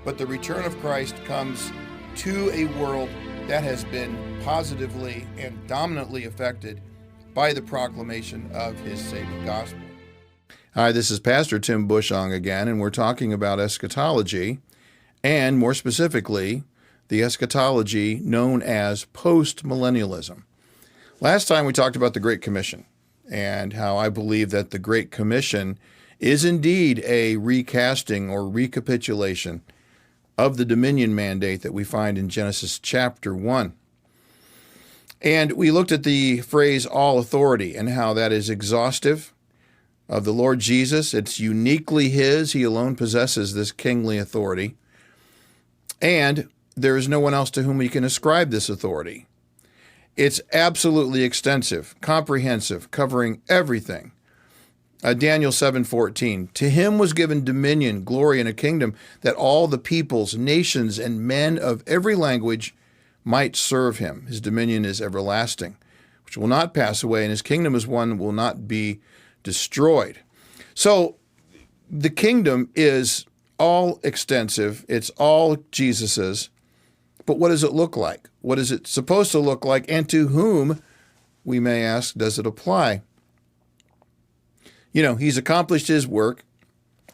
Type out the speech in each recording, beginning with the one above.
but the return of Christ comes to a world that has been positively and dominantly affected by the proclamation of his saving gospel. Hi, this is Pastor Tim Bushong again, and we're talking about eschatology, and more specifically, the eschatology known as postmillennialism. Last time we talked about the Great Commission and how I believe that the Great Commission is indeed a recasting or recapitulation of the dominion mandate that we find in Genesis chapter 1. And we looked at the phrase all authority and how that is exhaustive of the Lord Jesus. It's uniquely his. He alone possesses this kingly authority. And there is no one else to whom he can ascribe this authority. It's absolutely extensive, comprehensive, covering everything. Daniel 7:14, to him was given dominion, glory, and a kingdom that all the peoples, nations, and men of every language might serve him. His dominion is everlasting, which will not pass away, and his kingdom is one that will not be destroyed. So the kingdom is all extensive. It's all Jesus's. But what does it look like? What is it supposed to look like? And to whom, we may ask, does it apply? You know, he's accomplished his work,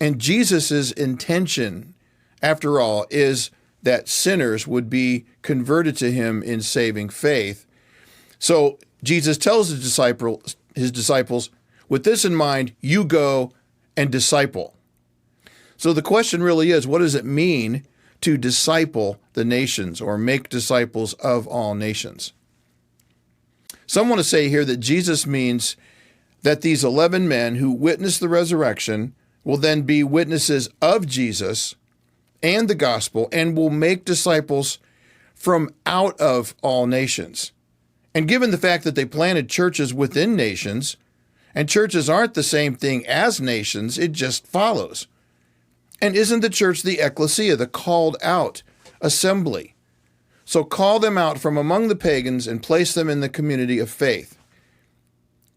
and Jesus's intention, after all, is that sinners would be converted to him in saving faith. So Jesus tells his disciples, with this in mind, you go and disciple. So the question really is, what does it mean to disciple the nations or make disciples of all nations? Some want to say here that Jesus means that these 11 men who witnessed the resurrection will then be witnesses of Jesus and the gospel and will make disciples from out of all nations. And given the fact that they planted churches within nations, and churches aren't the same thing as nations, it just follows. And isn't the church the ecclesia, the called out assembly? So call them out from among the pagans and place them in the community of faith.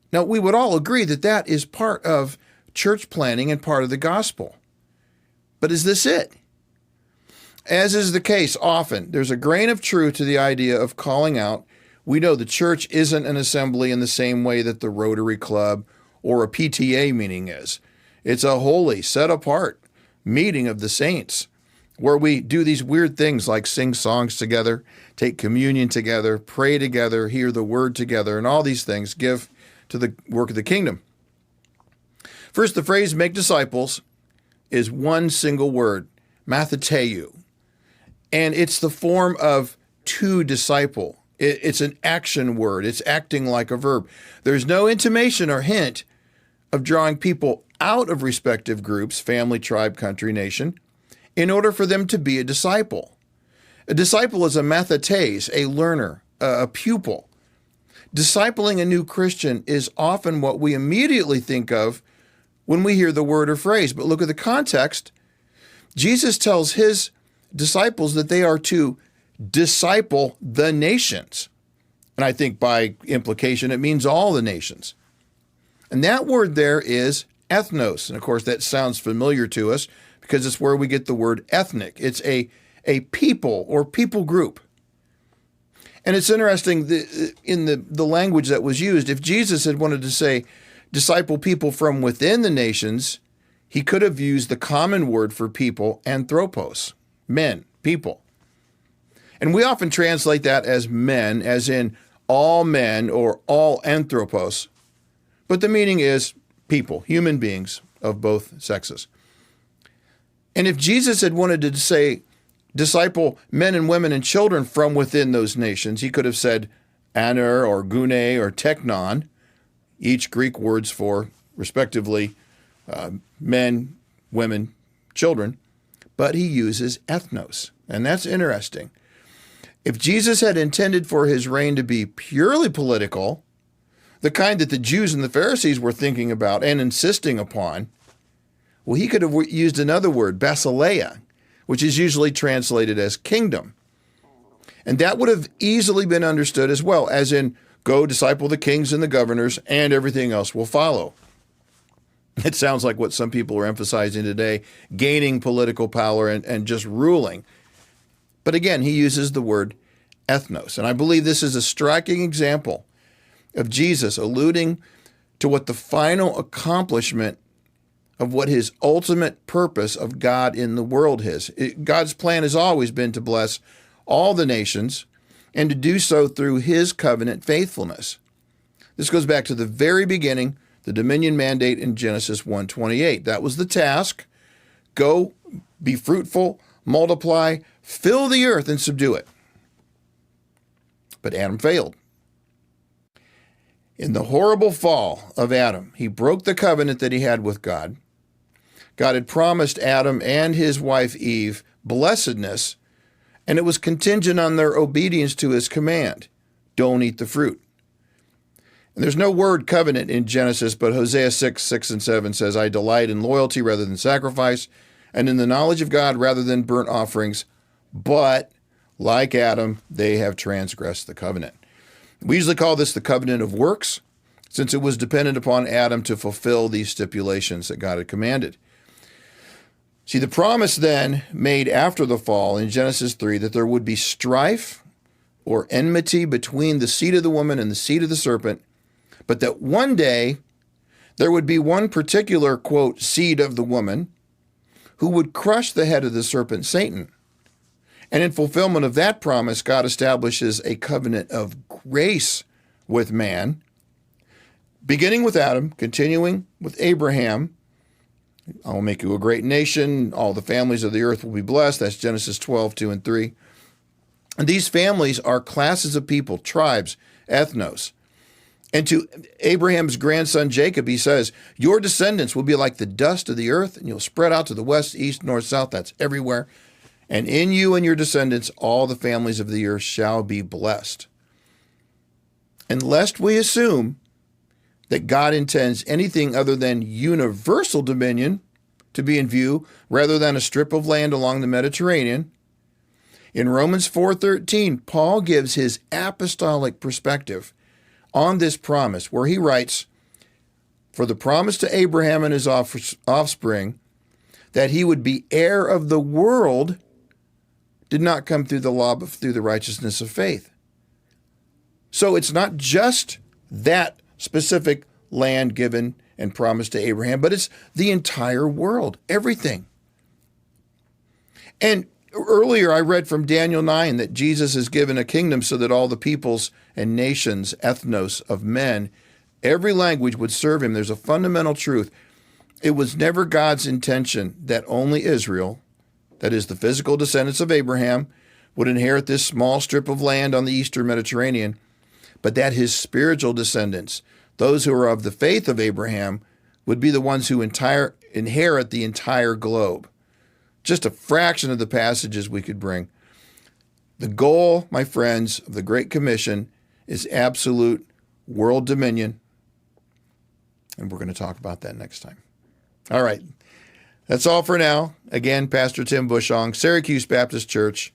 Now, we would all agree that that is part of church planting and part of the gospel. But is this it? As is the case often, there's a grain of truth to the idea of calling out. We know the church isn't an assembly in the same way that the Rotary Club or a PTA meeting is. It's a holy, set-apart meeting of the saints where we do these weird things like sing songs together, take communion together, pray together, hear the word together, and all these things give to the work of the kingdom. First, the phrase make disciples is one single word, matheteou. And it's the form of to disciple. It's an action word. It's acting like a verb. There's no intimation or hint of drawing people out of respective groups, family, tribe, country, nation, in order for them to be a disciple. A disciple is a mathetes, a learner, a pupil. Discipling a new Christian is often what we immediately think of when we hear the word or phrase. But look at the context. Jesus tells his disciples that they are to disciple the nations. And I think by implication, it means all the nations. And that word there is ethnos. And of course, that sounds familiar to us because it's where we get the word ethnic. It's a people or people group. And it's interesting in the language that was used. If Jesus had wanted to say disciple people from within the nations, he could have used the common word for people, anthropos, men, people. And we often translate that as men, as in all men or all anthropos. But the meaning is people, human beings of both sexes. And if Jesus had wanted to say disciple men and women and children from within those nations, he could have said aner or gune or teknon, each Greek words for, respectively, men, women, children. But he uses ethnos, and that's interesting. If Jesus had intended for his reign to be purely political, the kind that the Jews and the Pharisees were thinking about and insisting upon, well, he could have used another word, basileia, which is usually translated as kingdom. And that would have easily been understood as well, as in, go disciple the kings and the governors, and everything else will follow. It sounds like what some people are emphasizing today, gaining political power and just ruling. But again, he uses the word ethnos. And I believe this is a striking example of Jesus alluding to what the final accomplishment of what his ultimate purpose of God in the world is. God's plan has always been to bless all the nations and to do so through his covenant faithfulness. This goes back to the very beginning, the dominion mandate in Genesis 1:28. That was the task. Go, be fruitful, multiply, fill the earth and subdue it. But Adam failed. In the horrible fall of Adam, he broke the covenant that he had with God. God had promised Adam and his wife Eve blessedness, and it was contingent on their obedience to his command. Don't eat the fruit. And there's no word covenant in Genesis, but Hosea 6:6-7 says, I delight in loyalty rather than sacrifice, and in the knowledge of God rather than burnt offerings. But, like Adam, they have transgressed the covenant. We usually call this the covenant of works, since it was dependent upon Adam to fulfill these stipulations that God had commanded. See, the promise then made after the fall in Genesis 3 that there would be strife or enmity between the seed of the woman and the seed of the serpent, but that one day there would be one particular, quote, seed of the woman who would crush the head of the serpent, Satan. And in fulfillment of that promise, God establishes a covenant of grace with man, beginning with Adam, continuing with Abraham. I will make you a great nation. All the families of the earth will be blessed. That's Genesis 12:2-3. And these families are classes of people, tribes, ethnos. And to Abraham's grandson Jacob, he says, your descendants will be like the dust of the earth, and you'll spread out to the west, east, north, south. That's everywhere. And in you and your descendants, all the families of the earth shall be blessed. And lest we assume that God intends anything other than universal dominion to be in view rather than a strip of land along the Mediterranean, in Romans 4:13, Paul gives his apostolic perspective on this promise, where he writes, for the promise to Abraham and his offspring that he would be heir of the world did not come through the law, but through the righteousness of faith. So it's not just that specific land given and promised to Abraham, but it's the entire world, everything. And earlier I read from Daniel 9 that Jesus is given a kingdom so that all the peoples and nations, ethnos of men, every language would serve him. There's a fundamental truth. It was never God's intention that only Israel, that is the physical descendants of Abraham, would inherit this small strip of land on the eastern Mediterranean, but that his spiritual descendants, those who are of the faith of Abraham, would be the ones who inherit the entire globe. Just a fraction of the passages we could bring. The goal, my friends, of the Great Commission is absolute world dominion, and we're going to talk about that next time. All right, that's all for now. Again, Pastor Tim Bushong, Syracuse Baptist Church.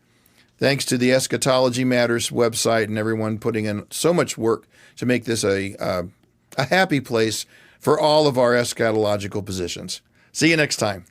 Thanks to the Eschatology Matters website and everyone putting in so much work to make this a happy place for all of our eschatological positions. See you next time.